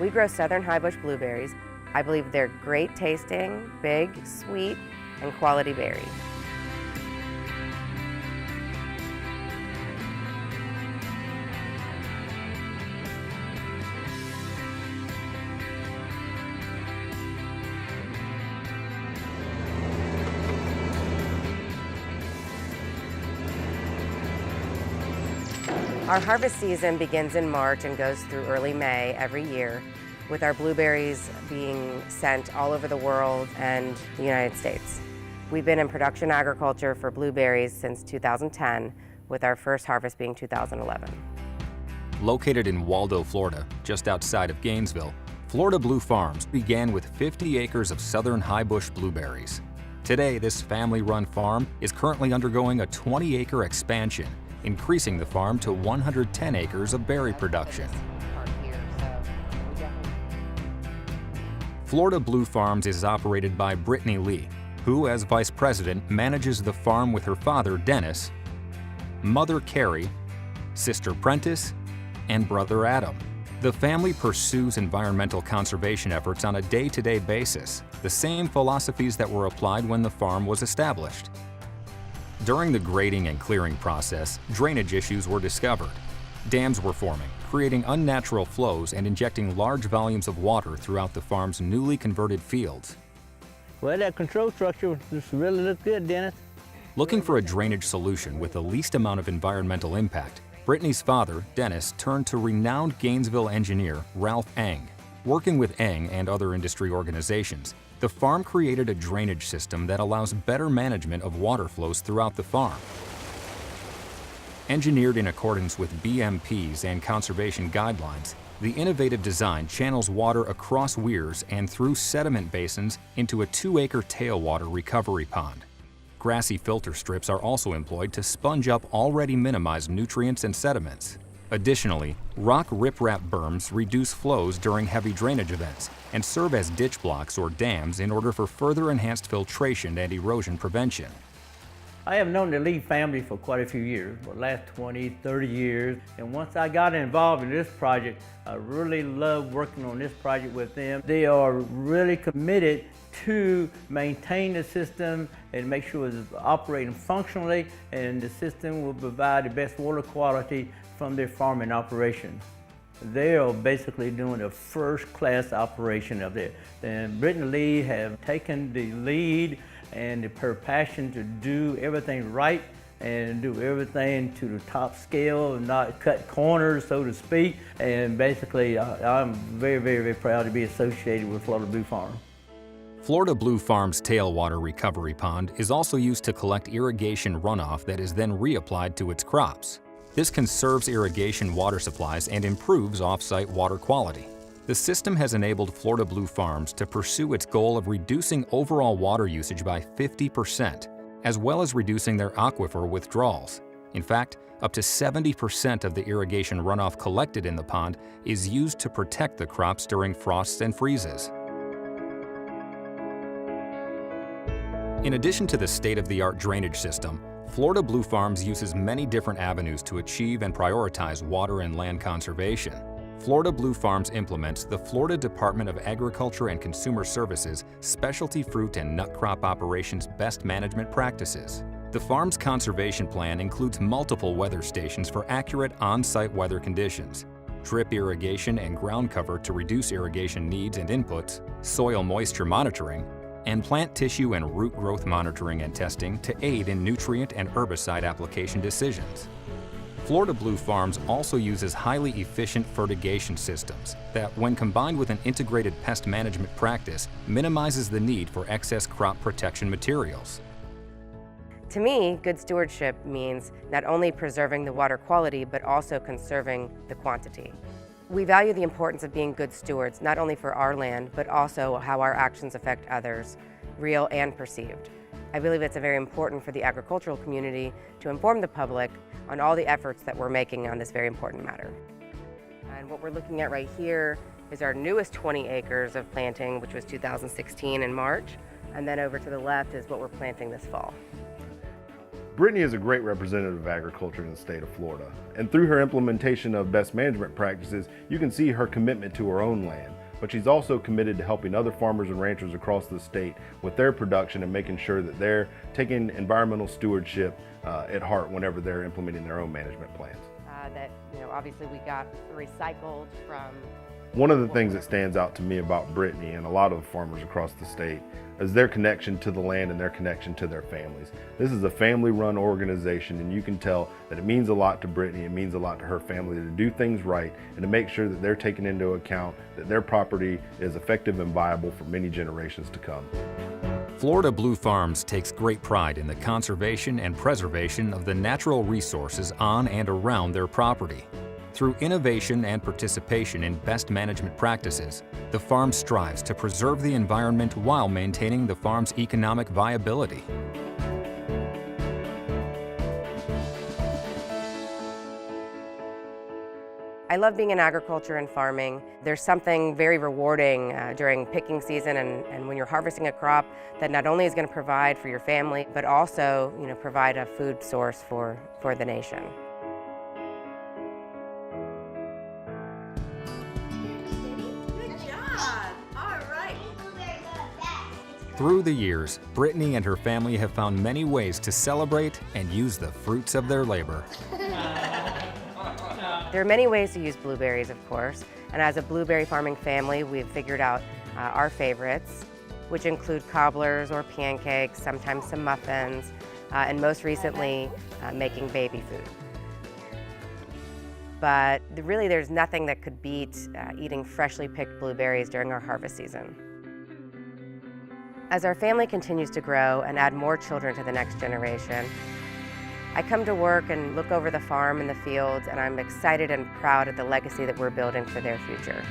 We grow southern highbush blueberries. I believe they're great tasting, big, sweet, and quality berry. Our harvest season begins in March and goes through early May every year, with our blueberries being sent all over the world and the United States. We've been in production agriculture for blueberries since 2010, with our first harvest being 2011. Located in Waldo, Florida, just outside of Gainesville, Florida Blue Farms began with 50 acres of southern highbush blueberries. Today, this family-run farm is currently undergoing a 20-acre expansion, increasing the farm to 110 acres of berry production. Florida Blue Farms is operated by Brittany Lee, who, as vice president, manages the farm with her father, Dennis, mother, Carrie, sister, Prentice, and brother, Adam. The family pursues environmental conservation efforts on a day-to-day basis, the same philosophies that were applied when the farm was established. During the grading and clearing process, drainage issues were discovered. Dams were forming, creating unnatural flows and injecting large volumes of water throughout the farm's newly converted fields. Well, that control structure just really looked good, Dennis. Looking for a drainage solution with the least amount of environmental impact, Brittany's father, Dennis, turned to renowned Gainesville engineer Ralph Eng. Working with Eng and other industry organizations, the farm created a drainage system that allows better management of water flows throughout the farm. Engineered in accordance with BMPs and conservation guidelines, the innovative design channels water across weirs and through sediment basins into a 2-acre tailwater recovery pond. Grassy filter strips are also employed to sponge up already minimized nutrients and sediments. Additionally, rock riprap berms reduce flows during heavy drainage events and serve as ditch blocks or dams in order for further enhanced filtration and erosion prevention. I have known the Lee family for quite a few years, the last 20, 30 years. And once I got involved in this project, I really love working on this project with them. They are really committed to maintain the system and make sure it's operating functionally, and the system will provide the best water quality from their farming operation. They are basically doing a first-class operation of it. And Brittany Lee have taken the lead and her passion to do everything right and do everything to the top scale and not cut corners, so to speak. And basically, I'm very, very, very proud to be associated with Florida Blue Farm. Florida Blue Farm's tailwater recovery pond is also used to collect irrigation runoff that is then reapplied to its crops. This conserves irrigation water supplies and improves off-site water quality. The system has enabled Florida Blue Farms to pursue its goal of reducing overall water usage by 50%, as well as reducing their aquifer withdrawals. In fact, up to 70% of the irrigation runoff collected in the pond is used to protect the crops during frosts and freezes. In addition to the state-of-the-art drainage system, Florida Blue Farms uses many different avenues to achieve and prioritize water and land conservation. Florida Blue Farms implements the Florida Department of Agriculture and Consumer Services Specialty Fruit and Nut Crop Operations Best Management Practices. The farm's conservation plan includes multiple weather stations for accurate on-site weather conditions, drip irrigation and ground cover to reduce irrigation needs and inputs, soil moisture monitoring, and plant tissue and root growth monitoring and testing to aid in nutrient and herbicide application decisions. Florida Blue Farms also uses highly efficient fertigation systems that, when combined with an integrated pest management practice, minimizes the need for excess crop protection materials. To me, good stewardship means not only preserving the water quality, but also conserving the quantity. We value the importance of being good stewards, not only for our land, but also how our actions affect others, real and perceived. I believe it's very important for the agricultural community to inform the public on all the efforts that we're making on this very important matter. And what we're looking at right here is our newest 20 acres of planting, which was 2016 in March. And then over to the left is what we're planting this fall. Brittany is a great representative of agriculture in the state of Florida, and through her implementation of best management practices, you can see her commitment to her own land. but she's also committed to helping other farmers and ranchers across the state with their production and making sure that they're taking environmental stewardship at heart whenever they're implementing their own management plans. Obviously we got recycled from. One of the things that stands out to me about Brittany and a lot of the farmers across the state is their connection to the land and their connection to their families. This is a family-run organization, and you can tell that it means a lot to Brittany, it means a lot to her family to do things right and to make sure that they're taking into account that their property is effective and viable for many generations to come. Florida Blue Farms takes great pride in the conservation and preservation of the natural resources on and around their property. Through innovation and participation in best management practices, the farm strives to preserve the environment while maintaining the farm's economic viability. I love being in agriculture and farming. There's something very rewarding during picking season and when you're harvesting a crop that not only is going to provide for your family, but also provide a food source for the nation. Through the years, Brittany and her family have found many ways to celebrate and use the fruits of their labor. There are many ways to use blueberries, of course, and as a blueberry farming family, we've figured out our favorites, which include cobblers or pancakes, sometimes some muffins, and most recently, making baby food. But really, there's nothing that could beat eating freshly picked blueberries during our harvest season. As our family continues to grow and add more children to the next generation, I come to work and look over the farm and the fields, and I'm excited and proud of the legacy that we're building for their future.